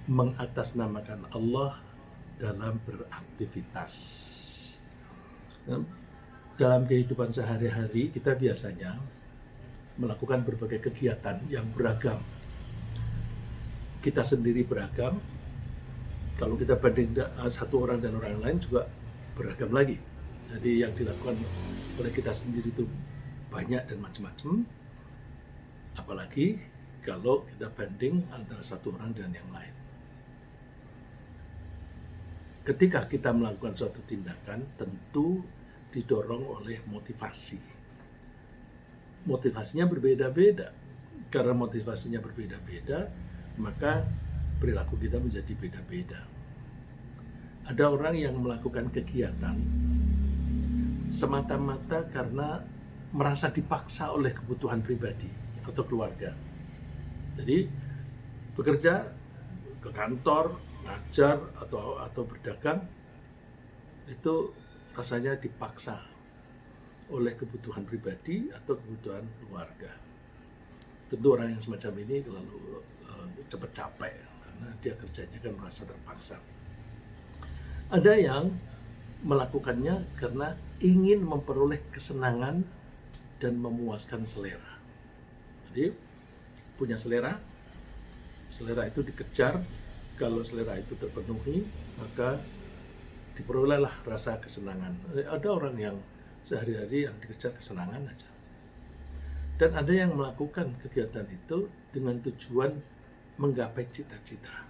mengatasnamakan Allah dalam beraktivitas. Dalam kehidupan sehari-hari kita biasanya melakukan berbagai kegiatan yang beragam. Kita sendiri beragam, kalau kita banding satu orang dan orang lain juga beragam lagi. Jadi yang dilakukan oleh kita sendiri itu banyak dan macam-macam. Apalagi kalau kita banding antara satu orang dan yang lain. Ketika kita melakukan suatu tindakan, tentu didorong oleh motivasi. Motivasinya berbeda-beda. Karena motivasinya berbeda-beda, maka perilaku kita menjadi beda-beda. Ada orang yang melakukan kegiatan semata-mata karena merasa dipaksa oleh kebutuhan pribadi atau keluarga. Jadi bekerja ke kantor, ngajar atau berdagang itu rasanya dipaksa oleh kebutuhan pribadi atau kebutuhan keluarga. Tentu orang yang semacam ini lalu cepat capek karena dia kerjanya kan merasa terpaksa. Ada yang melakukannya karena ingin memperoleh kesenangan dan memuaskan selera. Jadi punya selera itu dikejar, kalau selera itu terpenuhi maka diperolehlah rasa kesenangan. Ada orang yang sehari-hari yang dikejar kesenangan aja. Dan ada yang melakukan kegiatan itu dengan tujuan menggapai cita-cita.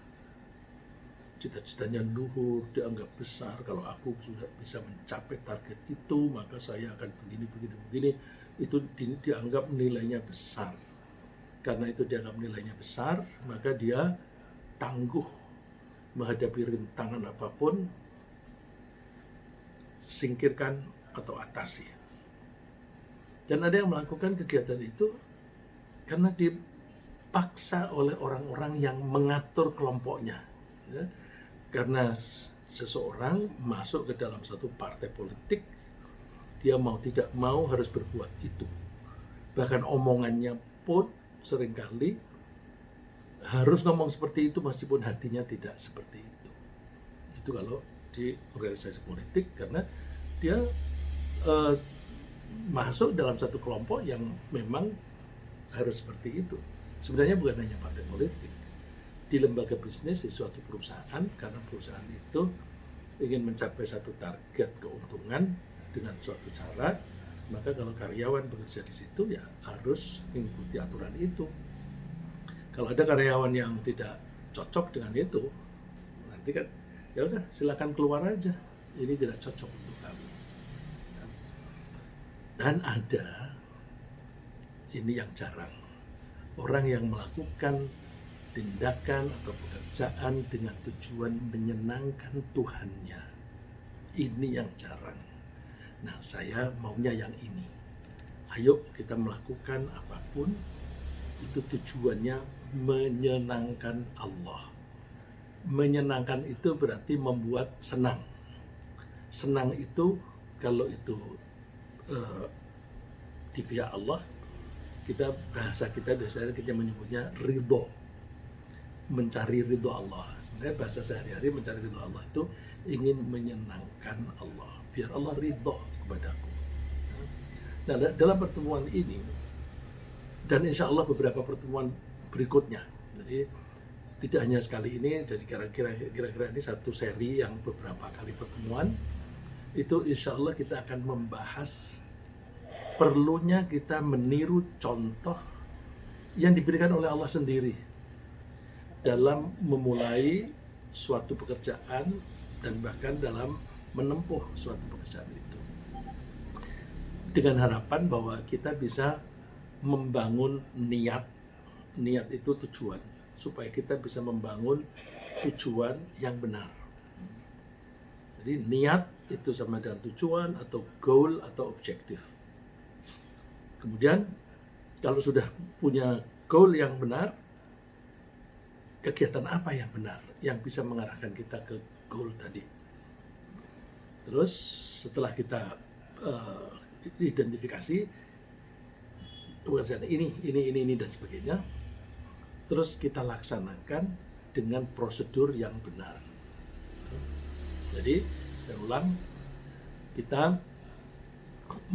Cita-citanya luhur, dianggap besar. Kalau aku sudah bisa mencapai target itu, maka saya akan begini. Itu dianggap nilainya besar. Karena itu dianggap nilainya besar, maka dia tangguh menghadapi rintangan apapun, singkirkan atau atasi. Dan ada yang melakukan kegiatan itu karena dipaksa oleh orang-orang yang mengatur kelompoknya. Ya. Karena seseorang masuk ke dalam satu partai politik, dia mau tidak mau harus berbuat itu. Bahkan omongannya pun seringkali harus ngomong seperti itu meskipun hatinya tidak seperti itu. Itu kalau di organisasi politik, karena dia masuk dalam satu kelompok yang memang harus seperti itu. Sebenarnya bukan hanya partai politik. Di lembaga bisnis, di suatu perusahaan, karena perusahaan itu ingin mencapai satu target keuntungan dengan suatu cara, maka kalau karyawan bekerja di situ ya harus mengikuti aturan itu. Kalau ada karyawan yang tidak cocok dengan itu, nanti kan ya udah silakan keluar aja. Ini tidak cocok untuk kami. Dan ada, ini yang jarang, orang yang melakukan tindakan atau pekerjaan dengan tujuan menyenangkan Tuhannya. Ini yang jarang. Nah, saya maunya yang ini. Ayo kita melakukan apapun, itu tujuannya menyenangkan Allah. Menyenangkan itu berarti membuat senang. Senang itu, kalau itu di pihak Allah, bahasa kita biasanya kita menyebutnya ridho, mencari ridho Allah. Sebenarnya bahasa sehari-hari mencari ridho Allah itu ingin menyenangkan Allah, biar Allah ridho kepadaku. Nah, dalam pertemuan ini dan insya Allah beberapa pertemuan berikutnya, jadi tidak hanya sekali ini, jadi kira-kira ini satu seri yang beberapa kali pertemuan, itu insya Allah kita akan membahas perlunya kita meniru contoh yang diberikan oleh Allah sendiri dalam memulai suatu pekerjaan dan bahkan dalam menempuh suatu pekerjaan itu. Dengan harapan bahwa kita bisa membangun niat itu tujuan, supaya kita bisa membangun tujuan yang benar. Jadi niat itu sama dengan tujuan atau goal atau objektif. Kemudian kalau sudah punya goal yang benar, kegiatan apa yang benar yang bisa mengarahkan kita ke goal tadi. Terus setelah kita identifikasi pekerjaan ini dan sebagainya, terus kita laksanakan dengan prosedur yang benar. Jadi saya ulang, kita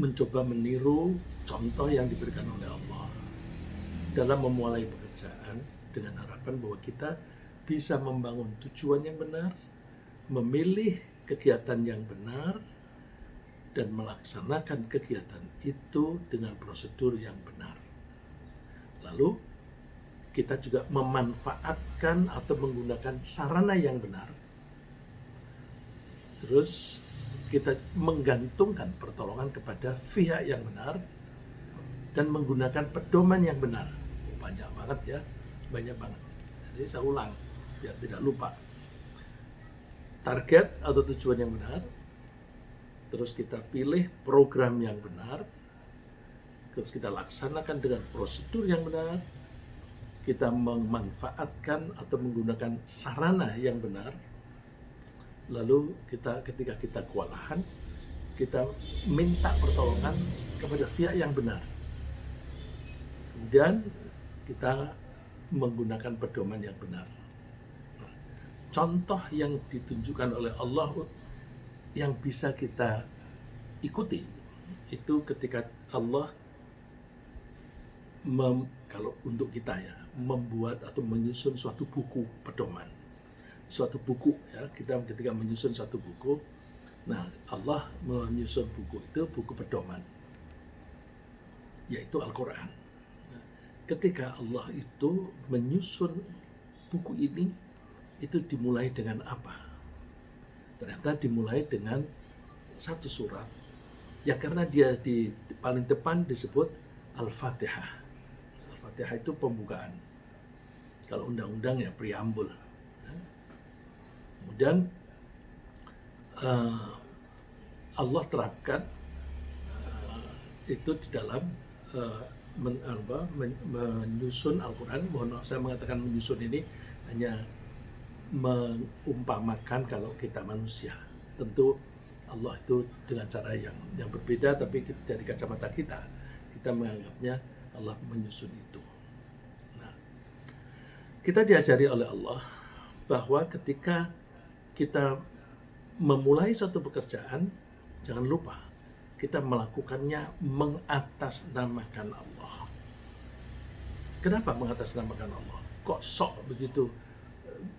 mencoba meniru contoh yang diberikan oleh Allah dalam memulai pekerjaan dengan harapan bahwa kita bisa membangun tujuan yang benar, memilih kegiatan yang benar, dan melaksanakan kegiatan itu dengan prosedur yang benar. Lalu kita juga memanfaatkan atau menggunakan sarana yang benar. Terus kita menggantungkan pertolongan kepada pihak yang benar dan menggunakan pedoman yang benar. Banyak banget ya, banyak banget. Jadi saya ulang biar tidak lupa. Target atau tujuan yang benar, terus kita pilih program yang benar, terus kita laksanakan dengan prosedur yang benar, kita memanfaatkan atau menggunakan sarana yang benar, lalu ketika kita kewalahan, kita minta pertolongan kepada pihak yang benar. Kemudian kita menggunakan pedoman yang benar. Contoh yang ditunjukkan oleh Allah yang bisa kita ikuti itu ketika Allah kalau untuk kita ya, membuat atau menyusun suatu buku pedoman, suatu buku ya, kita ketika menyusun suatu buku, nah Allah menyusun buku itu buku pedoman, yaitu Al-Quran. Nah, ketika Allah itu menyusun buku ini, itu dimulai dengan apa? Ternyata dimulai dengan satu surat, ya karena dia di paling depan disebut Al-Fatihah. Al-Fatihah itu pembukaan. Kalau undang-undang ya preambul. Kemudian Allah terapkan itu di dalam menyusun Al-Quran. Mohon maaf saya mengatakan menyusun ini hanya mengumpamakan kalau kita manusia. Tentu Allah itu dengan cara yang berbeda, tapi dari kacamata kita menganggapnya Allah menyusun itu. Nah, kita diajari oleh Allah bahwa ketika kita memulai suatu pekerjaan, jangan lupa kita melakukannya mengatasnamakan Allah. Kenapa mengatasnamakan Allah? Kok sok begitu?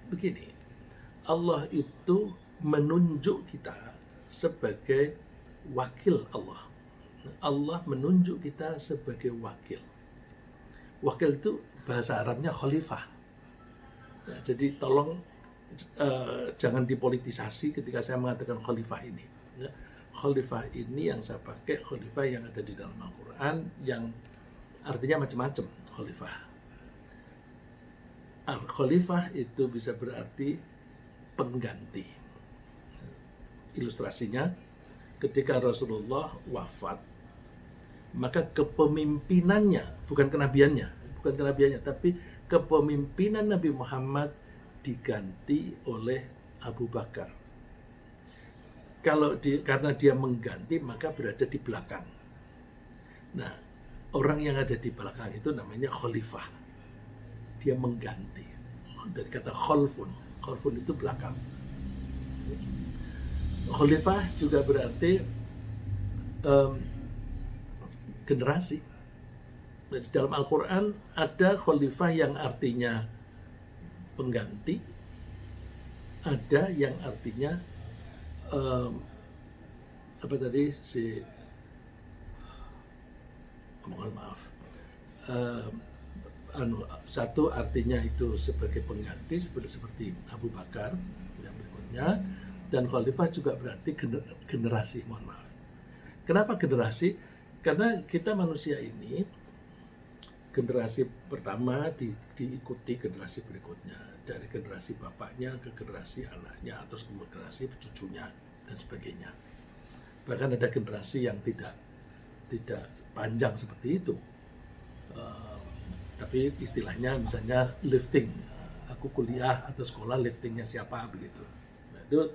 Begini, Allah itu menunjuk kita sebagai wakil Allah. Allah menunjuk kita sebagai wakil. Wakil itu bahasa Arabnya khalifah. Ya, jadi tolong jangan dipolitisasi ketika saya mengatakan khalifah ini. Ya, khalifah ini yang saya pakai khalifah yang ada di dalam Al-Quran yang artinya macam-macam khalifah. Al-Khalifah itu bisa berarti pengganti. Ilustrasinya, ketika Rasulullah wafat, maka kepemimpinannya, bukan kenabiannya, tapi kepemimpinan Nabi Muhammad diganti oleh Abu Bakar. Karena dia mengganti, maka berada di belakang. Nah, orang yang ada di belakang itu namanya khalifah. Dia mengganti. Dari kata khalfun itu belakang. Khalifah juga berarti generasi. Di dalam Al-Quran ada khalifah yang artinya pengganti, ada yang artinya mohon maaf, satu artinya itu sebagai pengganti seperti Abu Bakar yang berikutnya, dan khalifah juga berarti generasi. Mohon maaf. Kenapa generasi? Karena kita manusia ini generasi pertama diikuti generasi berikutnya, dari generasi bapaknya ke generasi anaknya, terus ke generasi cucunya dan sebagainya. Bahkan ada generasi yang tidak panjang seperti itu. Tapi istilahnya misalnya lifting, aku kuliah atau sekolah liftingnya siapa begitu. Nah, itu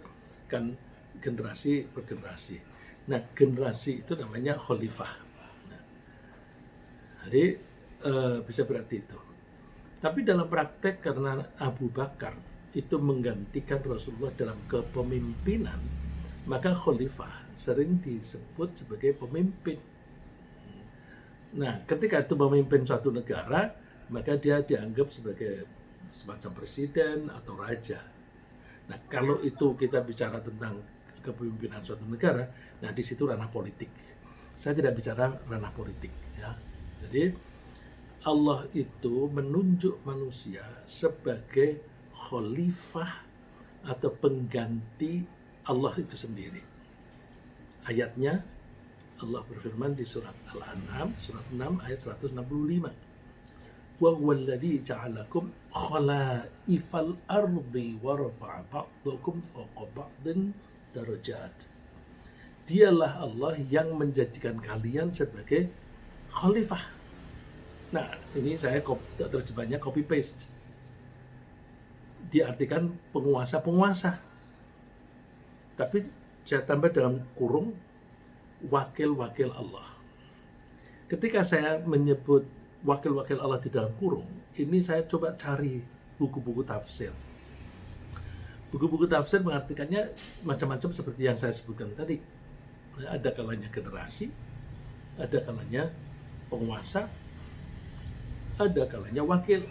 kan generasi per generasi. Nah, generasi itu namanya khalifah. Nah, jadi bisa berarti itu. Tapi dalam praktek karena Abu Bakar itu menggantikan Rasulullah dalam kepemimpinan, maka khalifah sering disebut sebagai pemimpin. Nah, ketika itu memimpin suatu negara, maka dia dianggap sebagai semacam presiden atau raja. Nah, kalau itu kita bicara tentang kepemimpinan suatu negara, nah di situ ranah politik. Saya tidak bicara ranah politik, ya. Jadi Allah itu menunjuk manusia sebagai khalifah atau pengganti Allah itu sendiri. Ayatnya Allah berfirman di surat Al-An'am, surat 6 ayat 165. Wa huwallazi ja'alakum khalaifal ardi wa rafa'a ba'dakum fawqa ba'din darajat. Dialah Allah yang menjadikan kalian sebagai khalifah. Nah, ini saya terjemahnya copy paste. Diartikan penguasa-penguasa. Tapi saya tambah dalam kurung wakil-wakil Allah. Ketika saya menyebut wakil-wakil Allah di dalam kurung, ini saya coba cari buku-buku tafsir. Buku-buku tafsir mengartikannya macam-macam seperti yang saya sebutkan tadi. Ada kalanya generasi, ada kalanya penguasa, ada kalanya wakil.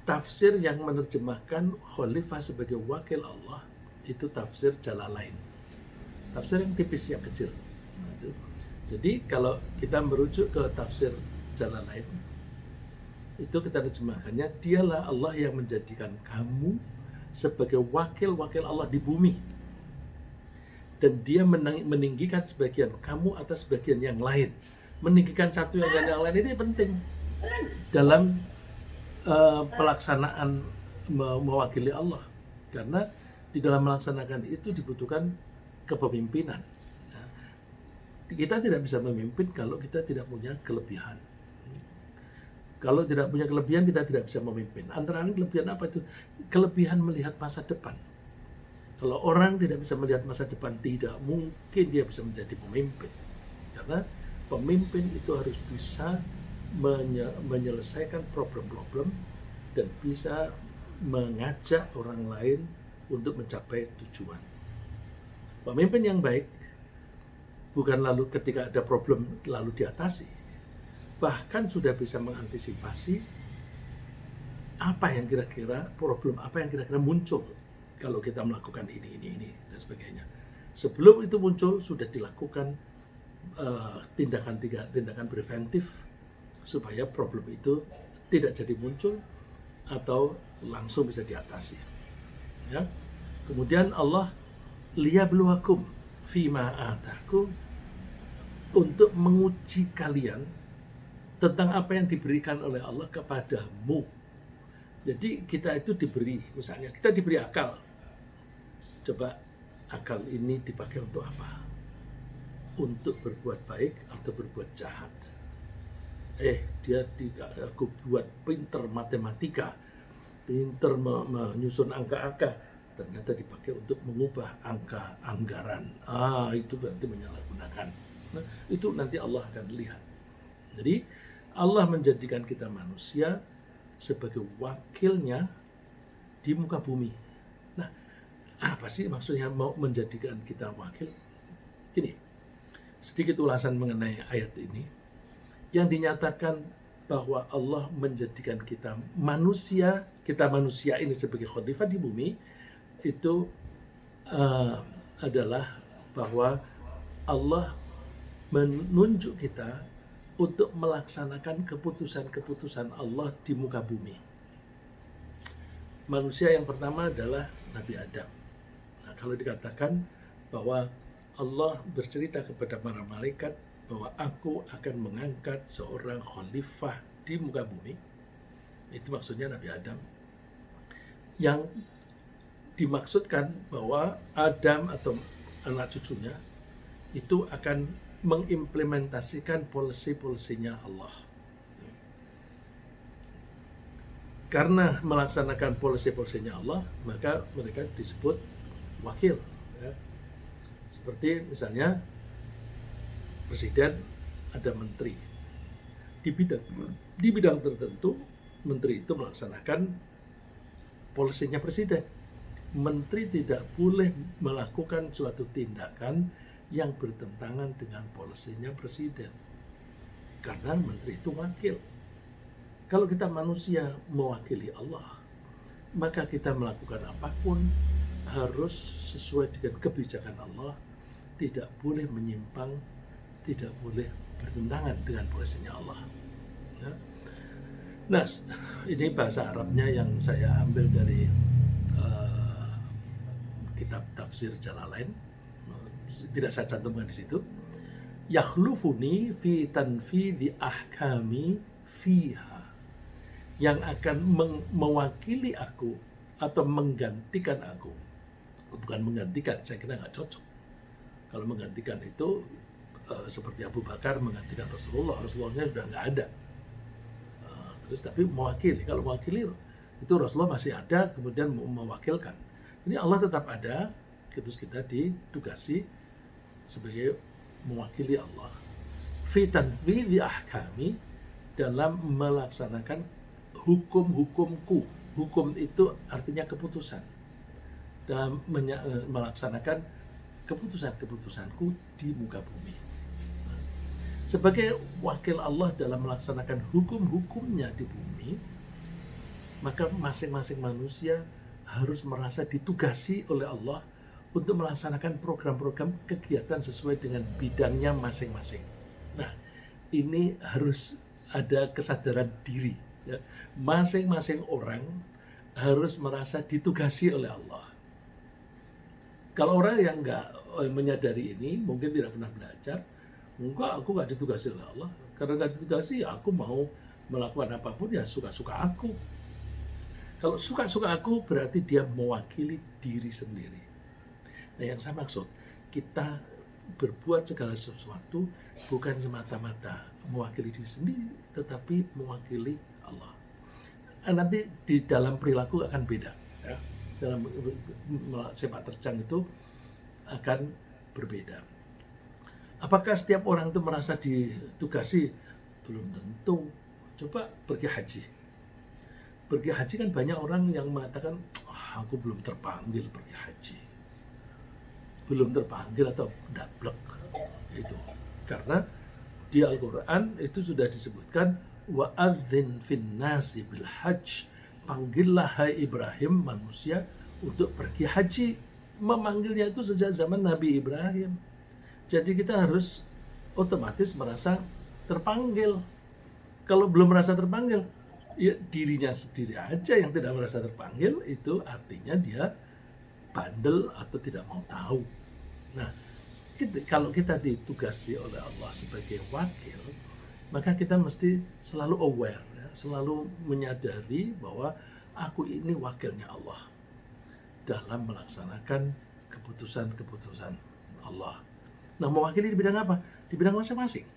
Tafsir yang menerjemahkan khalifah sebagai wakil Allah itu tafsir Jalalain. Tafsir yang tipis, yang kecil. Jadi kalau kita merujuk ke tafsir Jalalain, itu kita terjemahkannya, dialah Allah yang menjadikan kamu sebagai wakil-wakil Allah di bumi. Dan dia meninggikan sebagian kamu atas sebagian yang lain. Meninggikan satu yang lain ini penting dalam pelaksanaan mewakili Allah. Karena di dalam melaksanakan itu dibutuhkan kepemimpinan. Kita tidak bisa memimpin kalau kita tidak punya kelebihan. Kalau tidak punya kelebihan, kita tidak bisa memimpin. Antara lain kelebihan apa itu? Kelebihan melihat masa depan. Kalau orang tidak bisa melihat masa depan, tidak mungkin dia bisa menjadi pemimpin. Karena pemimpin itu harus bisa menyelesaikan problem-problem dan bisa mengajak orang lain untuk mencapai tujuan. Pemimpin yang baik bukan lalu ketika ada problem lalu diatasi, bahkan sudah bisa mengantisipasi apa yang kira-kira problem, apa yang kira-kira muncul kalau kita melakukan ini dan sebagainya. Sebelum itu muncul sudah dilakukan tindakan preventif supaya problem itu tidak jadi muncul atau langsung bisa diatasi. Ya. Kemudian Allah liyabluwakum fima atakum, untuk menguji kalian tentang apa yang diberikan oleh Allah kepadamu. Jadi kita itu diberi, misalnya kita diberi akal. Coba akal ini dipakai untuk apa? Untuk berbuat baik atau berbuat jahat. Aku buat pinter matematika, pinter menyusun angka-angka, ternyata dipakai untuk mengubah angka anggaran. Itu berarti menyalahgunakan. Nah, itu nanti Allah akan lihat. Jadi Allah menjadikan kita manusia sebagai wakilnya di muka bumi. Nah, apa sih maksudnya mau menjadikan kita wakil? Gini, sedikit ulasan mengenai ayat ini. Yang dinyatakan bahwa Allah menjadikan kita manusia ini sebagai khalifah di bumi, itu adalah bahwa Allah menunjuk kita untuk melaksanakan keputusan-keputusan Allah di muka bumi. Manusia yang pertama adalah Nabi Adam. Nah, kalau dikatakan bahwa Allah bercerita kepada para malaikat bahwa aku akan mengangkat seorang khalifah di muka bumi, itu maksudnya Nabi Adam. Yang dimaksudkan bahwa Adam atau anak cucunya itu akan mengimplementasikan polisi-polisinya Allah. Karena melaksanakan polisi-polisinya Allah, maka mereka disebut wakil. Ya. Seperti misalnya presiden ada menteri. di bidang tertentu menteri itu melaksanakan polisinya presiden. Menteri tidak boleh melakukan suatu tindakan yang bertentangan dengan polisinya presiden. Karena menteri itu wakil. Kalau kita manusia mewakili Allah, maka kita melakukan apapun harus sesuai dengan kebijakan Allah, tidak boleh menyimpang, tidak boleh bertentangan dengan polisinya Allah. Ya. Nah, ini bahasa Arabnya yang saya ambil dari kitab tafsir Jalalain, tidak saya cantumkan di situ. Yakhlufuni fi tanfidhi ahkami fiha, yang akan mewakili aku atau menggantikan aku. Bukan menggantikan, saya kira nggak cocok. Kalau menggantikan itu seperti Abu Bakar menggantikan Rasulullahnya sudah nggak ada. Terus tapi mewakili, kalau mewakili itu Rasulullah masih ada, kemudian mewakilkan. Ini Allah tetap ada, terus kita ditugasi sebagai mewakili Allah. Fi tanfidhi ahkami, dalam melaksanakan hukum-hukumku. Hukum itu artinya keputusan. Dalam melaksanakan keputusan-keputusanku di muka bumi. Sebagai wakil Allah dalam melaksanakan hukum-hukumnya di bumi, maka masing-masing manusia harus merasa ditugasi oleh Allah untuk melaksanakan program-program kegiatan sesuai dengan bidangnya masing-masing. Nah, ini harus ada kesadaran diri. Ya. Masing-masing orang harus merasa ditugasi oleh Allah. Kalau orang yang nggak menyadari ini, mungkin tidak pernah belajar, enggak, aku nggak ditugasi oleh Allah. Karena nggak ditugasi, ya aku mau melakukan apapun ya suka-suka aku. Kalau suka-suka aku berarti dia mewakili diri sendiri. Nah, yang saya maksud, kita berbuat segala sesuatu bukan semata-mata mewakili diri sendiri, tetapi mewakili Allah. Nanti di dalam perilaku akan beda. Ya. Dalam sepak terjang itu akan berbeda. Apakah setiap orang itu merasa ditugasi? Belum tentu. Coba pergi haji. Pergi haji kan banyak orang yang mengatakan, aku belum terpanggil pergi haji. Belum terpanggil atau dablek. Itu. Karena di Al-Quran itu sudah disebutkan, wa'adzin fin nasi bil hajj. Panggillah hai Ibrahim manusia untuk pergi haji. Memanggilnya itu sejak zaman Nabi Ibrahim. Jadi kita harus otomatis merasa terpanggil. Kalau belum merasa terpanggil, ya dirinya sendiri aja yang tidak merasa terpanggil, itu artinya dia bandel atau tidak mau tahu. Nah, kalau kita ditugasi oleh Allah sebagai wakil, maka kita mesti selalu aware, ya, selalu menyadari bahwa aku ini wakilnya Allah dalam melaksanakan keputusan-keputusan Allah. Nah, mewakili di bidang apa? Di bidang masing-masing.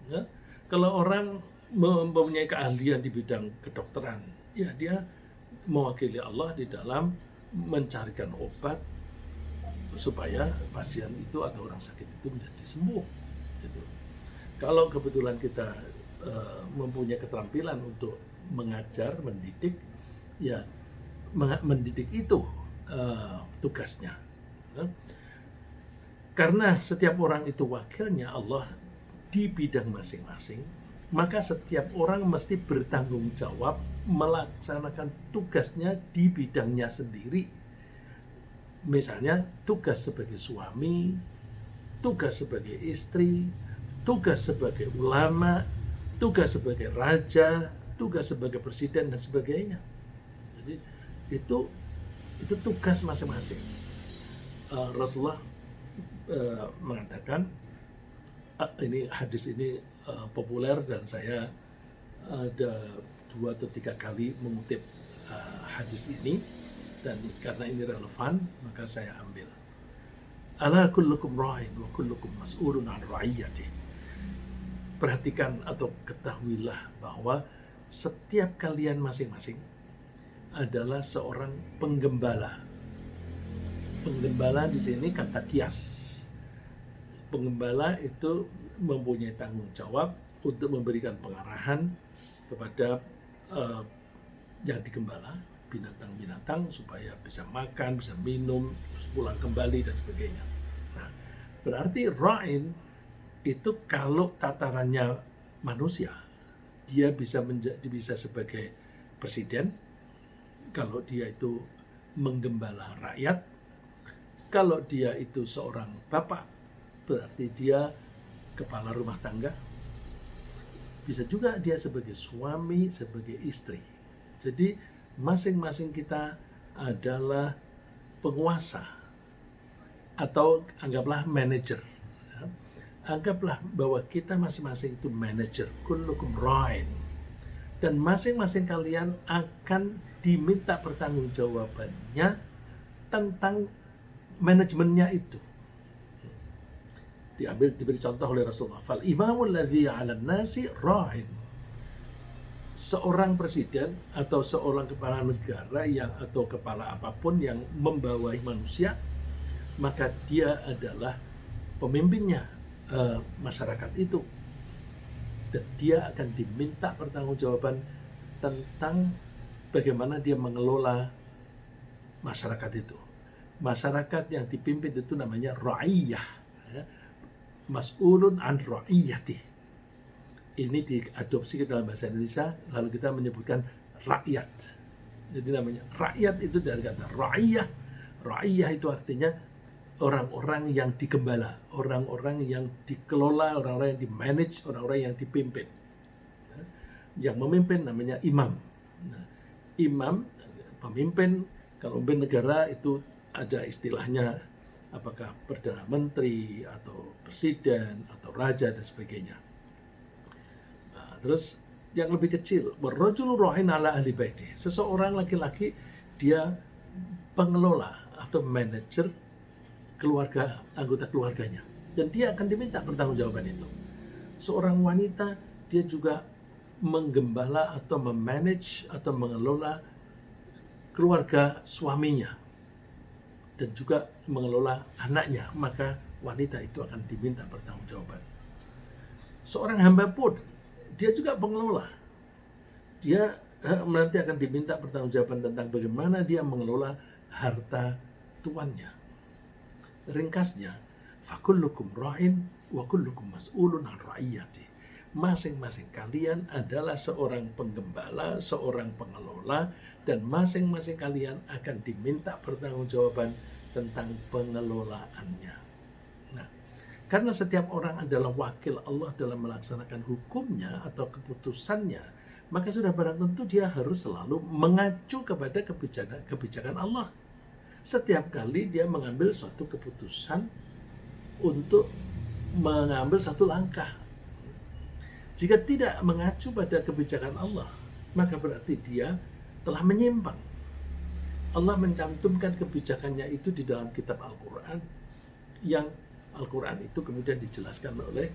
Ya. Kalau orang mempunyai keahlian di bidang kedokteran, ya dia mewakili Allah di dalam mencarikan obat supaya pasien itu atau orang sakit itu menjadi sembuh. Gitu. Kalau kebetulan kita mempunyai keterampilan untuk mengajar, mendidik, ya mendidik itu tugasnya. Ya. Karena setiap orang itu wakilnya Allah di bidang masing-masing, maka setiap orang mesti bertanggung jawab melaksanakan tugasnya di bidangnya sendiri. Misalnya tugas sebagai suami, tugas sebagai istri, tugas sebagai ulama, tugas sebagai raja, tugas sebagai presiden dan sebagainya. Jadi itu tugas masing-masing. Rasulullah mengatakan, ini hadis ini populer dan saya ada 2 atau 3 kali mengutip hadis ini, dan karena ini relevan maka saya ambil. Ala kullukum ra'in wa kullukum mas'ulun 'an ra'iyatih. Perhatikan atau ketahuilah bahwa setiap kalian masing-masing adalah seorang penggembala. Penggembala di sini kata kias. Penggembala itu mempunyai tanggung jawab untuk memberikan pengarahan kepada yang digembala, binatang-binatang, supaya bisa makan, bisa minum, terus pulang kembali dan sebagainya. Nah, berarti ra'in itu kalau tatarannya manusia, dia bisa sebagai presiden kalau dia itu menggembala rakyat. Kalau dia itu seorang bapak, berarti dia kepala rumah tangga. Bisa juga dia sebagai suami, sebagai istri. Jadi masing-masing kita adalah penguasa atau anggaplah manajer. Anggaplah bahwa kita masing-masing itu manajer, kullukum ra'in. Dan masing-masing kalian akan diminta pertanggungjawabannya tentang manajemennya itu. Diberi contoh oleh Rasulullah. Fal imamul ladzi 'alan nasi ra'in. Seorang presiden atau seorang kepala negara atau kepala apapun yang membawahi manusia, maka dia adalah pemimpinnya masyarakat itu. Dan dia akan diminta pertanggungjawaban tentang bagaimana dia mengelola masyarakat itu. Masyarakat yang dipimpin itu namanya ra'iyah. Mas'ulun an ra'iyati. Ini diadopsi ke dalam bahasa Indonesia, lalu kita menyebutkan rakyat. Jadi namanya rakyat itu dari kata ra'iyah. Ra'iyah itu artinya orang-orang yang digembala, orang-orang yang dikelola, orang-orang yang dimanage, orang-orang yang dipimpin. Yang memimpin namanya imam. Nah, imam, pemimpin, kalau pemimpin negara itu ada istilahnya, apakah Perdana Menteri atau Presiden atau Raja dan sebagainya. Nah, terus yang lebih kecil, warrajulu ra'in ala ahli baiti. Seseorang laki-laki dia pengelola atau manajer keluarga, anggota keluarganya. Dan dia akan diminta pertanggungjawaban itu. Seorang wanita dia juga menggembala atau memanage atau mengelola keluarga suaminya dan juga mengelola anaknya, maka wanita itu akan diminta pertanggungjawaban. Seorang hamba pun dia juga pengelola. Dia nanti akan diminta pertanggungjawaban tentang bagaimana dia mengelola harta tuannya. Ringkasnya, fakullukum ra'in wa kullukum mas'ulun 'an ra'iyati. Masing-masing kalian adalah seorang penggembala, seorang pengelola, dan masing-masing kalian akan diminta pertanggungjawaban tentang pengelolaannya. Nah, karena setiap orang adalah wakil Allah dalam melaksanakan hukumnya atau keputusannya, maka sudah barang tentu dia harus selalu mengacu kepada kebijakan Allah. Setiap kali dia mengambil suatu keputusan untuk mengambil satu langkah, jika tidak mengacu pada kebijakan Allah, maka berarti dia telah menyimpang. Allah mencantumkan kebijakannya itu di dalam kitab Al-Quran, yang Al-Quran itu kemudian dijelaskan oleh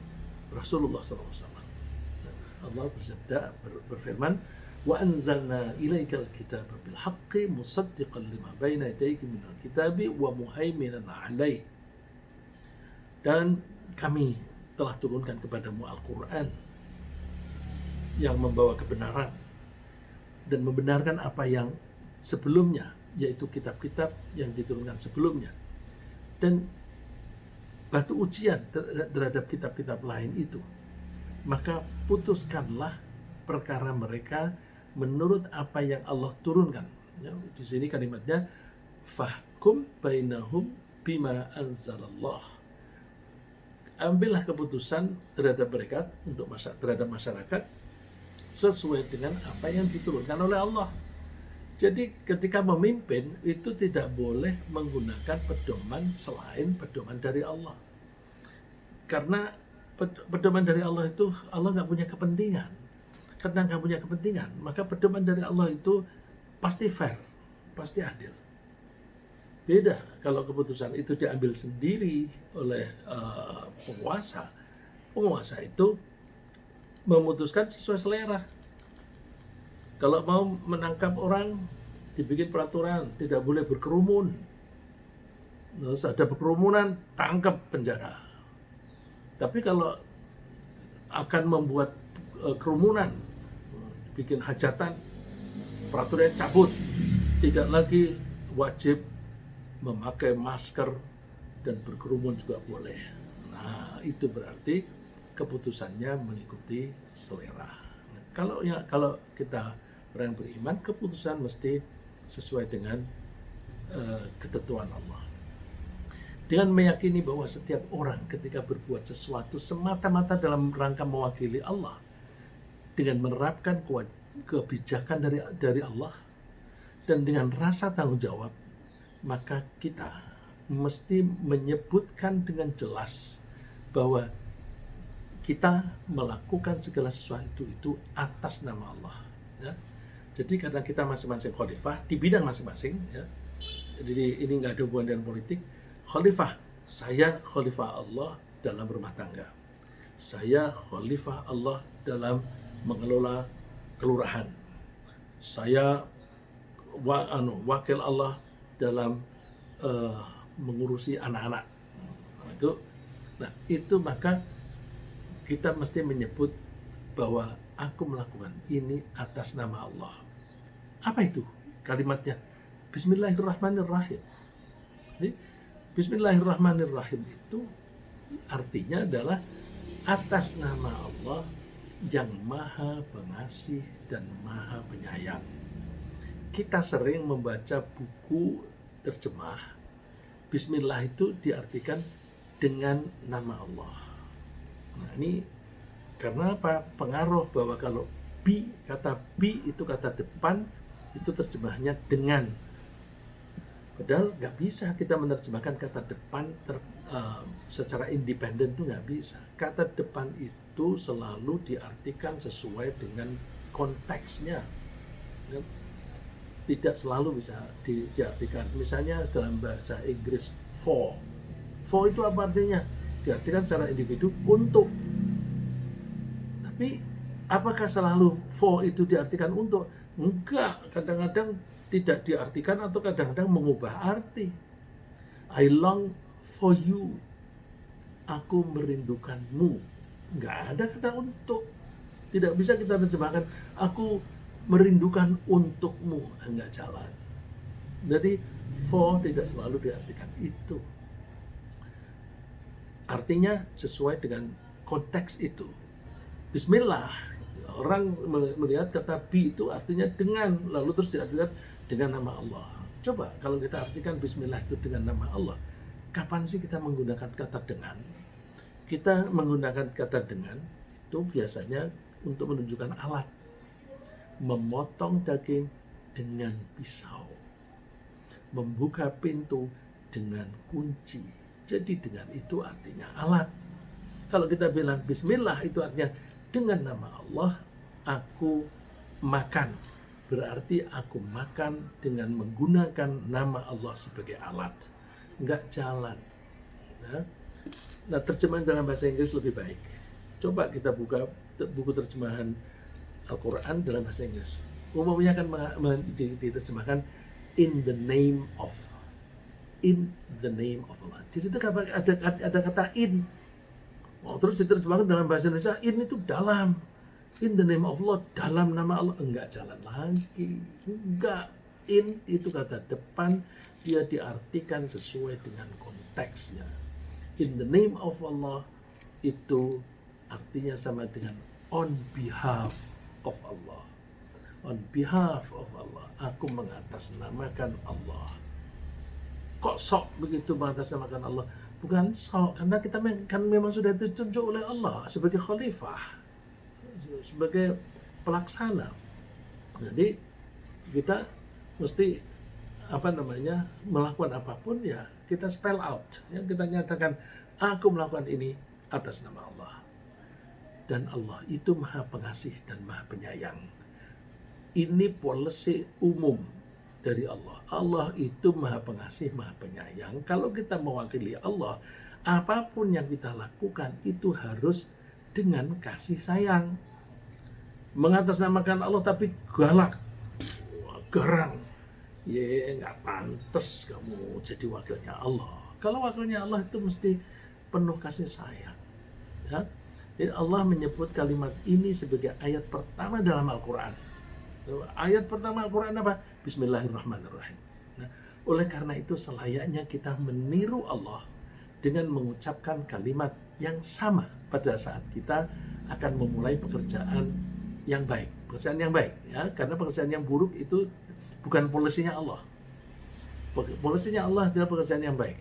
Rasulullah SAW. Allah bersabda, berfirman, wa anzalna ilaikal kitaba bil haqqi musaddiqan lima baina yadayhi minal kitabi wa muhaiminan alaih. Dan kami telah turunkan kepadamu Al-Quran yang membawa kebenaran dan membenarkan apa yang sebelumnya, yaitu kitab-kitab yang diturunkan sebelumnya, dan batu ujian terhadap kitab-kitab lain itu. Maka putuskanlah perkara mereka menurut apa yang Allah turunkan. Ya, di sini kalimatnya fahkum bainahum bima anzalallah. Ambillah keputusan terhadap mereka, terhadap masyarakat, sesuai dengan apa yang diturunkan oleh Allah. Jadi ketika memimpin itu tidak boleh menggunakan pedoman selain pedoman dari Allah. Karena pedoman dari Allah itu, Allah nggak punya kepentingan. Karena nggak punya kepentingan, maka pedoman dari Allah itu pasti fair, pasti adil. Beda kalau keputusan itu diambil sendiri oleh penguasa. Penguasa itu memutuskan sesuai selera. Kalau mau menangkap orang, dibikin peraturan, tidak boleh berkerumun. Terus ada berkerumunan, tangkap, penjara. Tapi kalau akan membuat kerumunan, bikin hajatan, peraturan cabut, tidak lagi wajib memakai masker dan berkerumun juga boleh. Nah, itu berarti keputusannya mengikuti selera. Nah, kalau kita orang beriman, keputusan mesti sesuai dengan ketentuan Allah. Dengan meyakini bahwa setiap orang ketika berbuat sesuatu semata-mata dalam rangka mewakili Allah, dengan menerapkan kebijakan dari Allah dan dengan rasa tanggung jawab, maka kita mesti menyebutkan dengan jelas bahwa kita melakukan segala sesuatu itu atas nama Allah. Ya. Jadi karena kita masing-masing khalifah di bidang masing-masing, ya. Jadi ini nggak ada hubungan dengan politik. Khalifah, saya khalifah Allah dalam rumah tangga. Saya khalifah Allah dalam mengelola kelurahan. Saya wakil Allah dalam mengurusi anak-anak. Nah, itu maka kita mesti menyebut bahwa aku melakukan ini atas nama Allah. Apa itu kalimatnya? Bismillahirrahmanirrahim. Jadi, Bismillahirrahmanirrahim itu artinya adalah atas nama Allah yang Maha Pengasih dan Maha Penyayang. Kita sering membaca buku terjemah, Bismillah itu diartikan dengan nama Allah. Nah, ini karena apa? Pengaruh bahwa kalau kata bi itu kata depan, itu terjemahnya dengan. Padahal nggak bisa kita menerjemahkan kata depan secara independen, itu nggak bisa. Kata depan itu selalu diartikan sesuai dengan konteksnya. Tidak selalu bisa diartikan. Misalnya dalam bahasa Inggris for itu apa artinya? Diartikan secara individu untuk. Tapi apakah selalu for itu diartikan untuk? Enggak, kadang-kadang tidak diartikan atau kadang-kadang mengubah arti. I long for you. Aku merindukanmu. Enggak ada kata untuk. Tidak bisa kita terjemahkan aku merindukan untukmu. Enggak jalan. Jadi for tidak selalu diartikan itu. Artinya sesuai dengan konteks itu. Bismillah, orang melihat kata bi itu artinya dengan, lalu terus diartikan dengan nama Allah. Coba kalau kita artikan Bismillah itu dengan nama Allah, kapan sih kita menggunakan kata dengan? Kita menggunakan kata dengan itu biasanya untuk menunjukkan alat. Memotong daging dengan pisau. Membuka pintu dengan kunci. Jadi dengan itu artinya alat. Kalau kita bilang Bismillah itu artinya dengan nama Allah aku makan. Berarti aku makan dengan menggunakan nama Allah sebagai alat. Enggak jalan. Nah, terjemahan dalam bahasa Inggris lebih baik. Coba kita buka buku terjemahan Al-Quran dalam bahasa Inggris. Umumnya akan diterjemahkan in the name of. In the name of Allah. Di situ ada kata in. Terus diterjemahkan dalam bahasa Indonesia, in itu dalam. In the name of Allah, dalam nama Allah. Enggak jalan lagi. Enggak. In itu kata depan, dia diartikan sesuai dengan konteksnya. In the name of Allah itu artinya sama dengan on behalf of Allah. On behalf of Allah, aku mengatasnamakan Allah. Kok sok begitu mengatasnamakan Allah? Bukan sok, karena kita kan memang sudah ditunjuk oleh Allah sebagai khalifah, sebagai pelaksana. Jadi kita mesti melakukan apapun ya kita spell out, ya kita nyatakan aku melakukan ini atas nama Allah. Dan Allah itu Maha Pengasih dan Maha Penyayang. Ini policy umum dari Allah. Allah itu Maha Pengasih, Maha Penyayang. Kalau kita mewakili Allah, apapun yang kita lakukan itu harus dengan kasih sayang. Mengatasnamakan Allah tapi galak, garang. Ya nggak pantas kamu jadi wakilnya Allah. Kalau wakilnya Allah itu mesti penuh kasih sayang. Ya? Jadi Allah menyebut kalimat ini sebagai ayat pertama dalam Al-Quran. Ayat pertama Al-Quran apa? Bismillahirrahmanirrahim. Nah, oleh karena itu selayaknya kita meniru Allah dengan mengucapkan kalimat yang sama pada saat kita akan memulai pekerjaan yang baik. Pekerjaan yang baik, ya, karena pekerjaan yang buruk itu bukan polisinya Allah. Polisinya Allah adalah pekerjaan yang baik.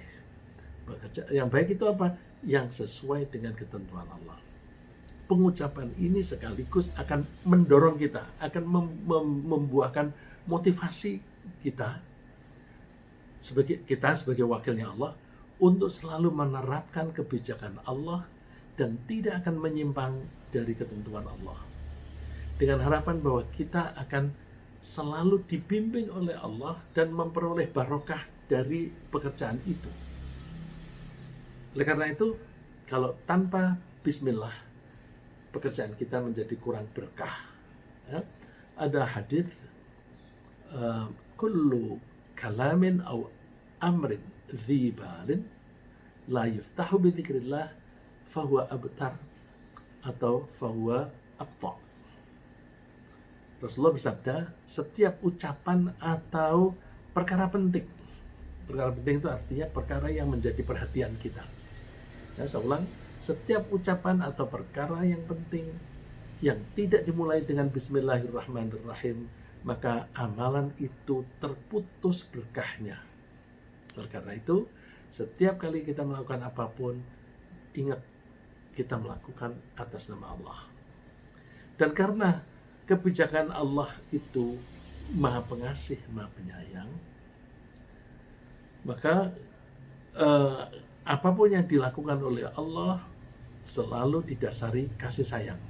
Pekerjaan yang baik itu apa? Yang sesuai dengan ketentuan Allah. Pengucapan ini sekaligus akan mendorong kita, akan membuahkan motivasi kita sebagai wakilnya Allah untuk selalu menerapkan kebijakan Allah dan tidak akan menyimpang dari ketentuan Allah. Dengan harapan bahwa kita akan selalu dibimbing oleh Allah dan memperoleh barokah dari pekerjaan itu. Oleh karena itu, kalau tanpa bismillah, pekerjaan kita menjadi kurang berkah. Ya. Ada hadis, kullu kalamin aw amrin dhi balin la yuftahu bi dzikrillah fahuwa abtar atau fahuwa aqta. Rasulullah bersabda, setiap ucapan atau perkara penting itu artinya perkara yang menjadi perhatian kita. Nah, saya ulang, setiap ucapan atau perkara yang penting yang tidak dimulai dengan Bismillahirrahmanirrahim, maka amalan itu terputus berkahnya. Oleh karena itu, setiap kali kita melakukan apapun, ingat kita melakukan atas nama Allah. Dan karena kebijakan Allah itu Maha Pengasih, Maha Penyayang, maka apapun yang dilakukan oleh Allah selalu didasari kasih sayang.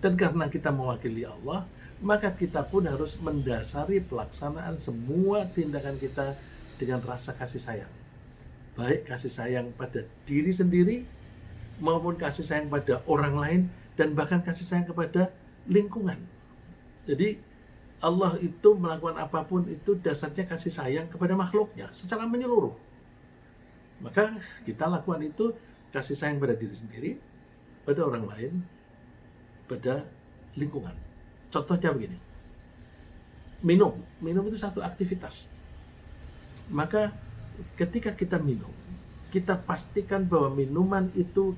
Dan karena kita mewakili Allah, maka kita pun harus mendasari pelaksanaan semua tindakan kita dengan rasa kasih sayang. Baik kasih sayang pada diri sendiri, maupun kasih sayang pada orang lain, dan bahkan kasih sayang kepada lingkungan. Jadi Allah itu melakukan apapun itu dasarnya kasih sayang kepada makhluknya secara menyeluruh. Maka kita lakukan itu kasih sayang pada diri sendiri, pada orang lain, pada lingkungan. Contohnya begini, minum itu satu aktivitas. Maka ketika kita minum, kita pastikan bahwa minuman itu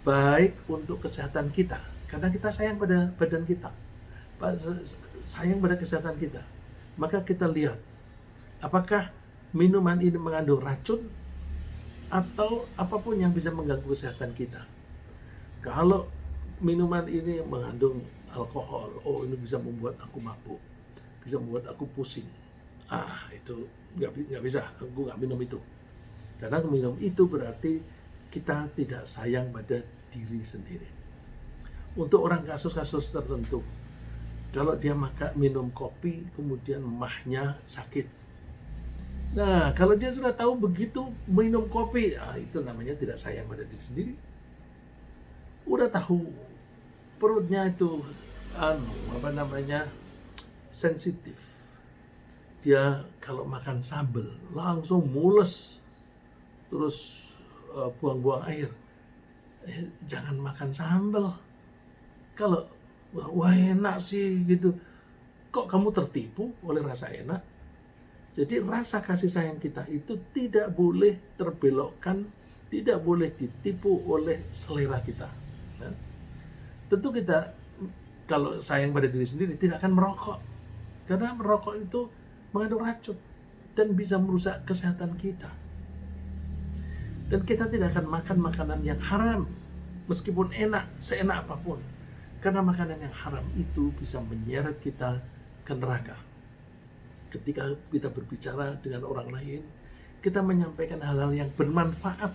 baik untuk kesehatan kita, karena kita sayang pada badan kita, sayang pada kesehatan kita. Maka kita lihat apakah minuman ini mengandung racun atau apapun yang bisa mengganggu kesehatan kita. Kalau minuman ini mengandung alkohol, oh ini bisa membuat aku mabuk, bisa membuat aku pusing. Itu nggak bisa, aku nggak minum itu. Karena minum itu berarti kita tidak sayang pada diri sendiri. Untuk orang kasus-kasus tertentu, kalau dia minum kopi, kemudian mahnya sakit. Nah, kalau dia sudah tahu begitu minum kopi, itu namanya tidak sayang pada diri sendiri. Udah tahu perutnya itu sensitif. Dia kalau makan sambal langsung mules, terus buang-buang air. Jangan makan sambal. Kalau wah enak sih gitu, kok kamu tertipu oleh rasa enak? Jadi rasa kasih sayang kita itu tidak boleh terbelokkan, tidak boleh ditipu oleh selera kita. Nah, tentu kita kalau sayang pada diri sendiri tidak akan merokok, karena merokok itu mengandung racun dan bisa merusak kesehatan kita. Dan kita tidak akan makan makanan yang haram, meskipun enak, seenak apapun, karena makanan yang haram itu bisa menyeret kita ke neraka. Ketika kita berbicara dengan orang lain, kita menyampaikan hal-hal yang bermanfaat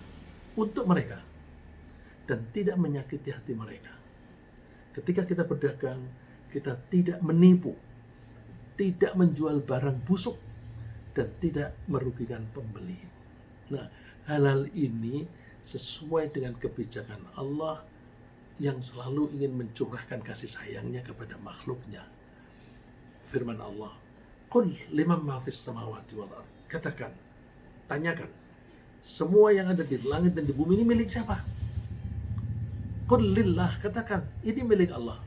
untuk mereka dan tidak menyakiti hati mereka. Ketika kita berdagang, kita tidak menipu, tidak menjual barang busuk, dan tidak merugikan pembeli. Nah, hal-hal ini sesuai dengan kebijakan Allah yang selalu ingin mencurahkan kasih sayangnya kepada makhluknya. Firman Allah, Qul liman ma fis samawati wal ardh. Katakan, tanyakan, semua yang ada di langit dan di bumi ini milik siapa? Qul lillah, katakan ini milik Allah.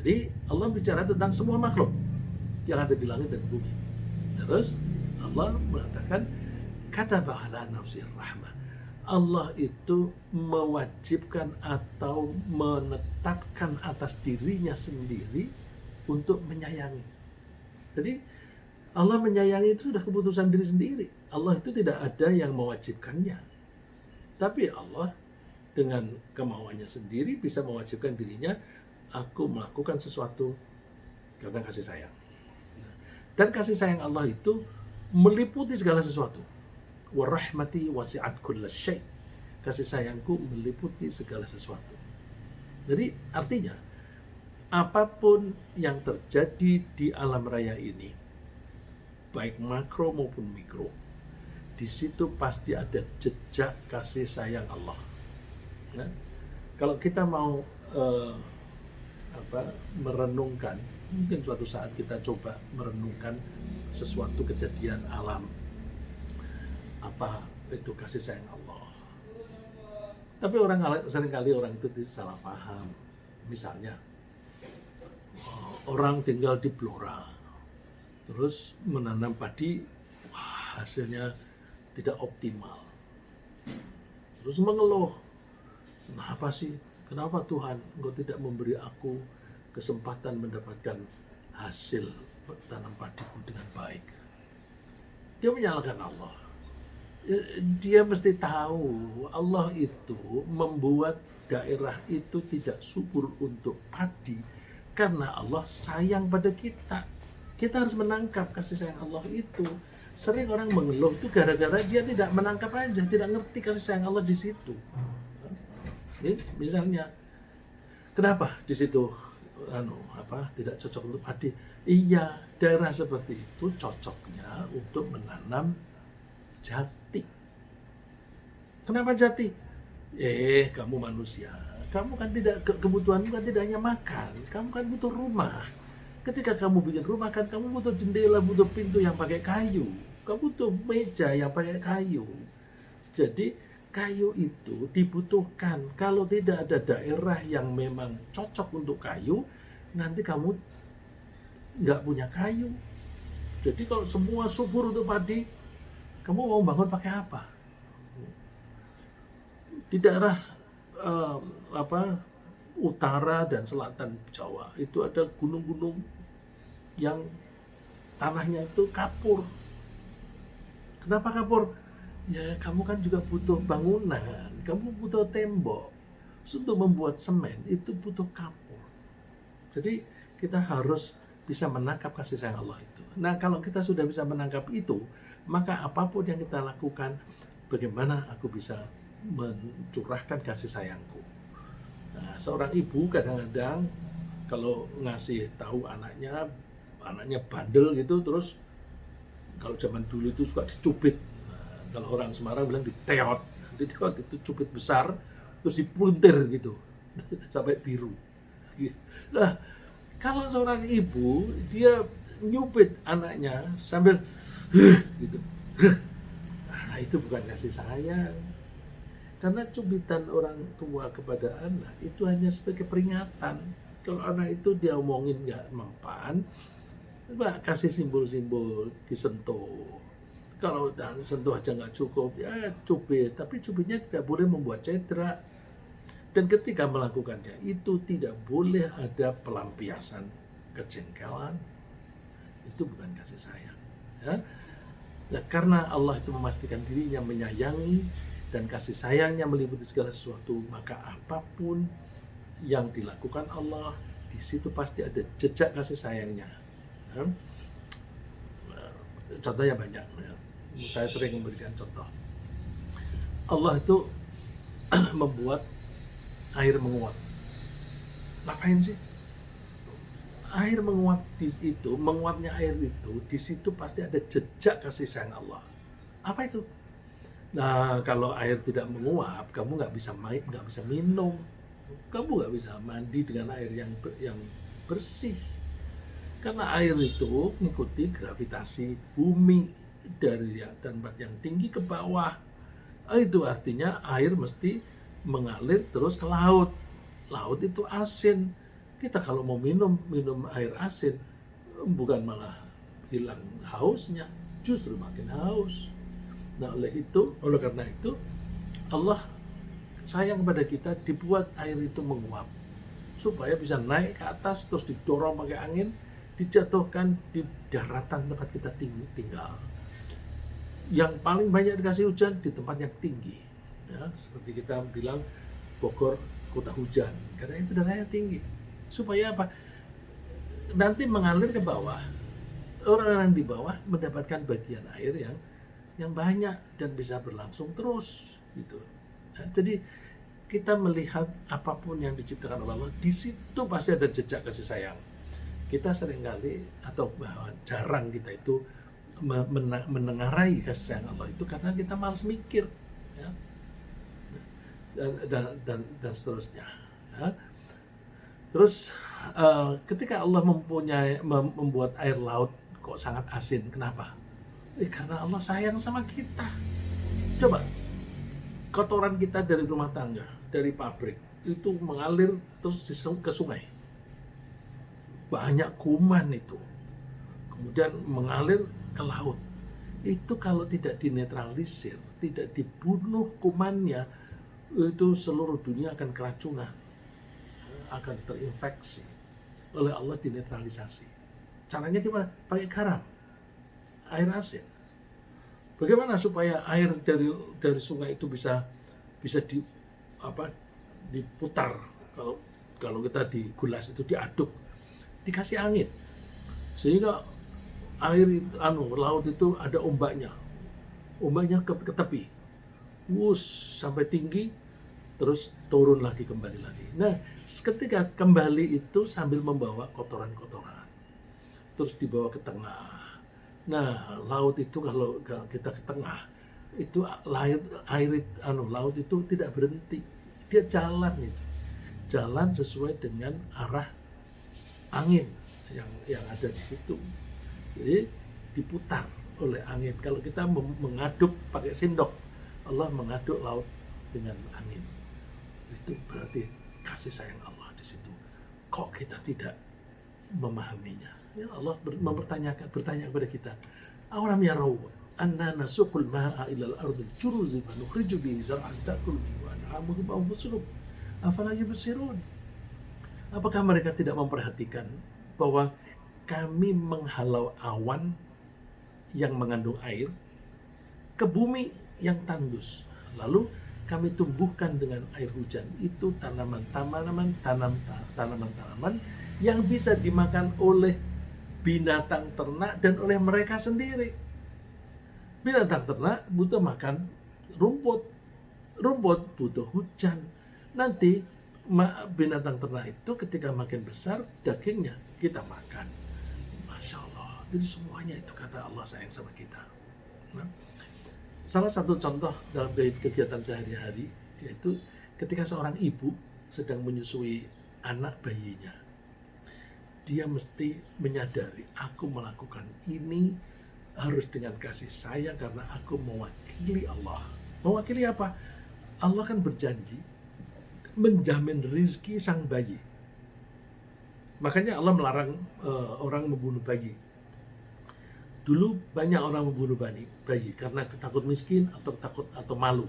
Jadi Allah bicara tentang semua makhluk yang ada di langit dan bumi. Terus Allah mengatakan kataba ala nafsir rahmah. Allah itu mewajibkan atau menetapkan atas dirinya sendiri untuk menyayangi. Jadi Allah menyayangi itu sudah keputusan diri sendiri. Allah itu tidak ada yang mewajibkannya. Tapi Allah dengan kemauannya sendiri bisa mewajibkan dirinya, aku melakukan sesuatu karena kasih sayang. Dan kasih sayang Allah itu meliputi segala sesuatu. Warahmati wasi'at kulla syai'. Kasih sayangku meliputi segala sesuatu. Jadi artinya apapun yang terjadi di alam raya ini, baik makro maupun mikro, di situ pasti ada jejak kasih sayang Allah. Nah, kalau kita mau merenungkan, mungkin suatu saat kita coba merenungkan sesuatu kejadian alam, apa itu kasih sayang Allah. Tapi seringkali orang itu salah paham. Misalnya orang tinggal di Blora, terus menanam padi, wah, hasilnya tidak optimal. Terus mengeluh, kenapa sih? Kenapa Tuhan Engkau tidak memberi aku kesempatan mendapatkan hasil tanam padiku dengan baik? Dia menyalahkan Allah. Dia mesti tahu Allah itu membuat daerah itu tidak subur untuk padi karena Allah sayang pada kita. Kita harus menangkap kasih sayang Allah itu. Sering orang mengeluh itu gara-gara dia tidak menangkap aja, tidak ngerti kasih sayang Allah di situ. Ini misalnya, kenapa di situ tidak cocok untuk padi? Iya, daerah seperti itu cocoknya untuk menanam jati. Kenapa jati? Kamu manusia, kamu kan tidak, kebutuhanmu kan tidak hanya makan, kamu kan butuh rumah. Ketika kamu bikin rumah kan kamu butuh jendela, butuh pintu yang pakai kayu, kamu butuh meja yang pakai kayu. Jadi kayu itu dibutuhkan. Kalau tidak ada daerah yang memang cocok untuk kayu, nanti kamu nggak punya kayu. Jadi kalau semua subur untuk padi, kamu mau bangun pakai apa? Di daerah utara dan selatan Jawa itu ada gunung-gunung yang tanahnya itu kapur. Kenapa kapur? Ya kamu kan juga butuh bangunan, kamu butuh tembok. Untuk membuat semen itu butuh kapur. Jadi kita harus bisa menangkap kasih sayang Allah itu. Nah kalau kita sudah bisa menangkap itu, maka apapun yang kita lakukan, bagaimana aku bisa mencurahkan kasih sayangku. Nah, seorang ibu kadang-kadang kalau ngasih tahu anaknya bandel gitu, terus kalau zaman dulu itu suka dicubit. Nah, kalau orang Semarang bilang diteot itu cubit besar, terus dipuntir gitu sampai biru. Nah, kalau seorang ibu dia nyubit anaknya sambil gitu, nah, itu bukan kasih sayang. Karena cubitan orang tua kepada anak itu hanya sebagai peringatan. Kalau anak itu dia omongin nggak mempan, coba kasih simbol-simbol, disentuh. Kalau sentuh aja nggak cukup, ya cubit. Tapi cubitnya tidak boleh membuat cedera. Dan ketika melakukannya itu tidak boleh ada pelampiasan kejengkelan. Itu bukan kasih sayang. Ya. Nah, karena Allah itu memastikan dirinya menyayangi dan kasih sayangnya meliputi segala sesuatu, maka apapun yang dilakukan Allah, di situ pasti ada jejak kasih sayangnya. Ya. Contohnya banyak. Ya. Saya sering memberikan contoh. Allah itu membuat air menguap. Ngapain sih? Air menguap menguapnya air itu, di situ pasti ada jejak kasih sayang Allah. Apa itu? Nah, kalau air tidak menguap, kamu nggak bisa minum, kamu nggak bisa mandi dengan air yang bersih. Karena air itu mengikuti gravitasi bumi dari tempat yang tinggi ke bawah. Itu artinya air mesti mengalir terus ke laut. Laut itu asin. Kita kalau mau minum air asin, bukan malah hilang hausnya, justru makin haus. Nah, oleh karena itu Allah sayang kepada kita, dibuat air itu menguap supaya bisa naik ke atas, terus didorong pakai angin, dijatuhkan di daratan tempat kita tinggal. Yang paling banyak dikasih hujan di tempat yang tinggi, ya, seperti kita bilang Bogor kota hujan, karena itu daerahnya tinggi. Supaya apa? Nanti mengalir ke bawah, orang-orang di bawah mendapatkan bagian air yang banyak dan bisa berlangsung terus, gitu. Nah, jadi kita melihat apapun yang diciptakan oleh Allah, di situ pasti ada jejak kasih sayang. Kita seringkali atau bahkan jarang kita itu menengarai kasih sayang Allah itu karena kita malas mikir, ya, dan seterusnya. Ya. Terus ketika Allah membuat air laut kok sangat asin, kenapa? Karena Allah sayang sama kita. Coba kotoran kita dari rumah tangga, dari pabrik, itu mengalir terus ke sungai. Banyak kuman itu. Kemudian mengalir ke laut. Itu kalau tidak dinetralisir, tidak dibunuh kumannya, itu seluruh dunia akan keracunan, akan terinfeksi. Oleh Allah dinetralisasi. Caranya gimana? Pakai garam, air asin. Bagaimana supaya air dari sungai itu bisa diputar, kalau kita di gulas itu diaduk, dikasih angin sehingga air itu, laut itu ada ombaknya ke tepi, sampai tinggi, terus turun lagi, kembali lagi. Nah, ketika kembali itu sambil membawa kotoran-kotoran, terus dibawa ke tengah. Nah, laut itu kalau kita ke tengah, itu laut itu tidak berhenti, dia jalan sesuai dengan arah angin yang ada di situ. Jadi diputar oleh angin. Kalau kita mengaduk pakai sendok, Allah mengaduk laut dengan angin. Itu berarti kasih sayang Allah di situ. Kok kita tidak memahaminya? Ya, Allah bertanya kepada kita, awalam yarau anna nasuqul ma'a ilal ardil juruzi wa nukhriju bihi zar'an ta'kulu minhu an'amuhum wa anfusuhum afala yubsirun. Apakah mereka tidak memperhatikan bahwa kami menghalau awan yang mengandung air ke bumi yang tandus, lalu kami tumbuhkan dengan air hujan itu tanaman-tanaman yang bisa dimakan oleh binatang ternak dan oleh mereka sendiri. Binatang ternak butuh makan rumput butuh hujan. Nanti binatang ternak itu ketika makin besar, dagingnya kita makan. Masya Allah. Jadi semuanya itu karena Allah sayang sama kita. Nah, salah satu contoh dalam kegiatan sehari-hari yaitu ketika seorang ibu sedang menyusui anak bayinya. Dia mesti menyadari, aku melakukan ini harus dengan kasih sayang karena aku mewakili Allah. Mewakili apa? Allah kan berjanji menjamin rizki sang bayi. Makanya Allah melarang orang membunuh bayi. Dulu banyak orang membunuh bayi karena takut miskin atau malu.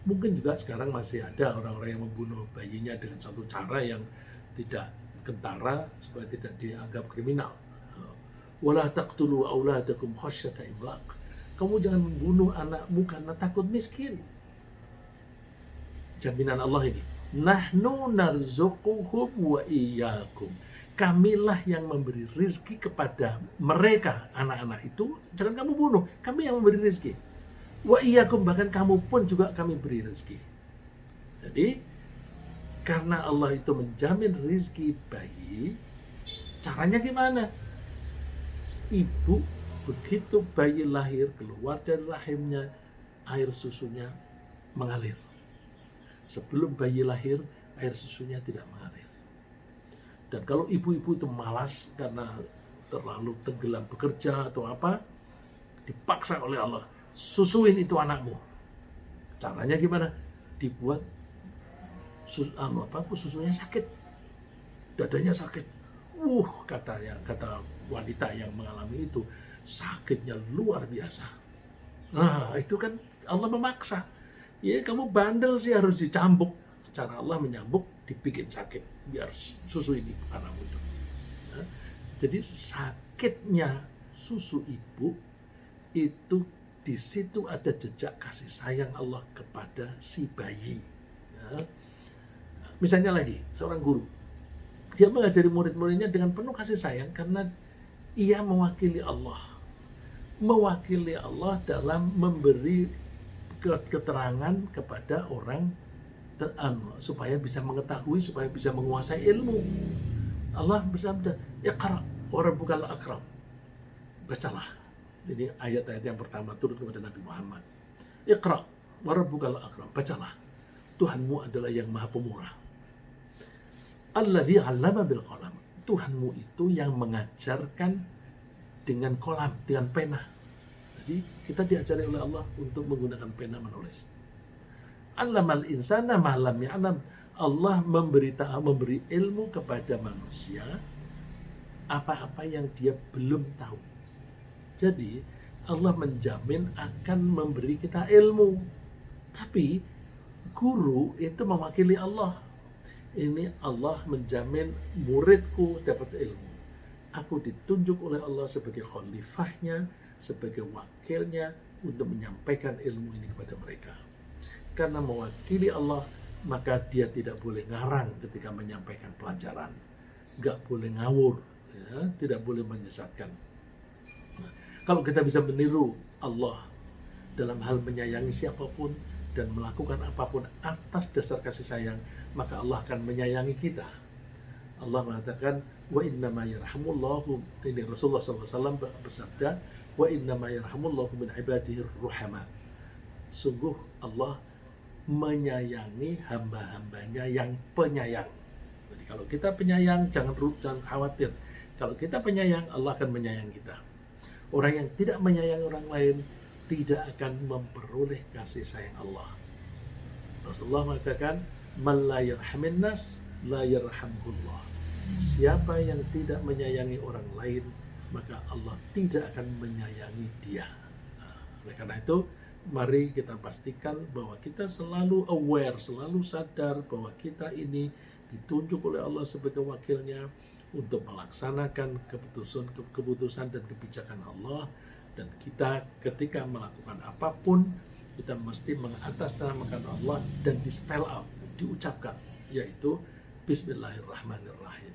Mungkin juga sekarang masih ada orang-orang yang membunuh bayinya dengan satu cara yang tidak kentara supaya tidak dianggap kriminal. Wala taqtulu auladakum khasyata imlaq. Kamu jangan membunuh anakmu karena takut miskin. Jaminan Allah ini. Nahnu narzuquhum wa iyyakum. Kamilah yang memberi rizki kepada mereka, anak-anak itu. Jangan kamu bunuh, kami yang memberi rizki. Wa iyyakum, bahkan kamu pun juga kami beri rizki. Jadi karena Allah itu menjamin rizki bayi, caranya gimana? Ibu begitu bayi lahir, keluar dari rahimnya, air susunya mengalir. Sebelum bayi lahir, air susunya tidak mengalir. Dan kalau ibu-ibu itu malas karena terlalu tenggelam bekerja atau apa, dipaksa oleh Allah, susuin itu anakmu. Caranya gimana? dibuat susunya sakit, dadanya sakit. Kata wanita yang mengalami itu, sakitnya luar biasa. Nah, itu kan Allah memaksa. Ya, kamu bandel sih, harus dicambuk. Cara Allah menyambuk, dibikin sakit biar susu ini anakmu itu. Nah, jadi sakitnya susu ibu itu, di situ ada jejak kasih sayang Allah kepada si bayi. Ya. Misalnya lagi, seorang guru, dia mengajari murid-muridnya dengan penuh kasih sayang karena ia mewakili Allah. Mewakili Allah dalam memberi keterangan kepada orang supaya bisa mengetahui, supaya bisa menguasai ilmu. Allah bersabda, "Iqra wa rabbukal akram." Bacalah. Ini ayat-ayat yang pertama turun kepada Nabi Muhammad. Iqra wa rabbukal akram. Bacalah. Tuhanmu adalah yang maha pemurah. Alladzi 'allama bil qalam. Tuhanmu itu yang mengajarkan dengan kolam, dengan pena. Jadi kita diajari oleh Allah untuk menggunakan pena menulis. 'Allamal insana ma lam ya'lam. Allah memberi ilmu kepada manusia apa-apa yang dia belum tahu. Jadi Allah menjamin akan memberi kita ilmu. Tapi guru itu mewakili Allah. Ini Allah menjamin muridku dapat ilmu. Aku ditunjuk oleh Allah sebagai khalifahnya, sebagai wakilnya untuk menyampaikan ilmu ini kepada mereka. Karena mewakili Allah, maka dia tidak boleh ngarang ketika menyampaikan pelajaran. Nggak boleh ngawur, ya, tidak boleh menyesatkan. Nah, kalau kita bisa meniru Allah dalam hal menyayangi siapapun dan melakukan apapun atas dasar kasih sayang, maka Allah akan menyayangi kita. Allah mengatakan, wa innama yarhamullahu, ini Rasulullah SAW bersabda, wa innama yarhamullahu min ibadihi ruhama. Sungguh Allah menyayangi hamba-hambanya yang penyayang. Jadi kalau kita penyayang, jangan khawatir. Kalau kita penyayang, Allah akan menyayangi kita. Orang yang tidak menyayangi orang lain tidak akan memperoleh kasih sayang Allah. Rasulullah mengatakan, man la yarhamin nas la yarhamhullah. Siapa yang tidak menyayangi orang lain, maka Allah tidak akan menyayangi dia. Oleh karena itu, mari kita pastikan bahwa kita selalu aware, selalu sadar bahwa kita ini ditunjuk oleh Allah sebagai wakilnya untuk melaksanakan keputusan dan kebijakan Allah. Dan kita ketika melakukan apapun, kita mesti mengatasnamakan Allah dan di-spell out, diucapkan, yaitu Bismillahirrahmanirrahim.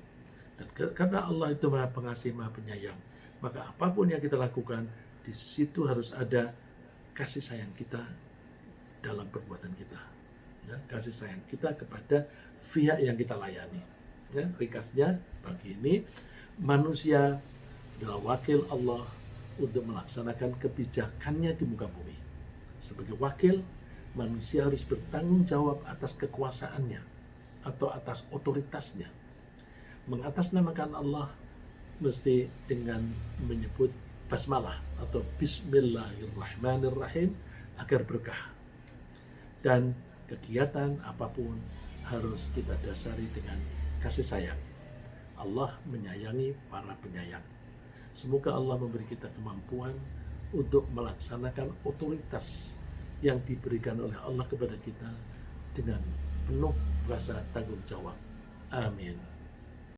Dan karena Allah itu maha pengasih, maha penyayang, maka apapun yang kita lakukan, di situ harus ada kasih sayang kita dalam perbuatan kita. Ya, kasih sayang kita kepada pihak yang kita layani. Ya, ringkasnya bagi ini, manusia adalah wakil Allah untuk melaksanakan kebijakannya di muka bumi. Sebagai wakil, manusia harus bertanggung jawab atas kekuasaannya atau atas otoritasnya. Mengatasnamakan Allah mesti dengan menyebut basmalah atau Bismillahirrahmanirrahim agar berkah. Dan kegiatan apapun harus kita dasari dengan kasih sayang. Allah menyayangi para penyayang. Semoga Allah memberi kita kemampuan untuk melaksanakan otoritas yang diberikan oleh Allah kepada kita dengan penuh rasa tanggung jawab. Amin.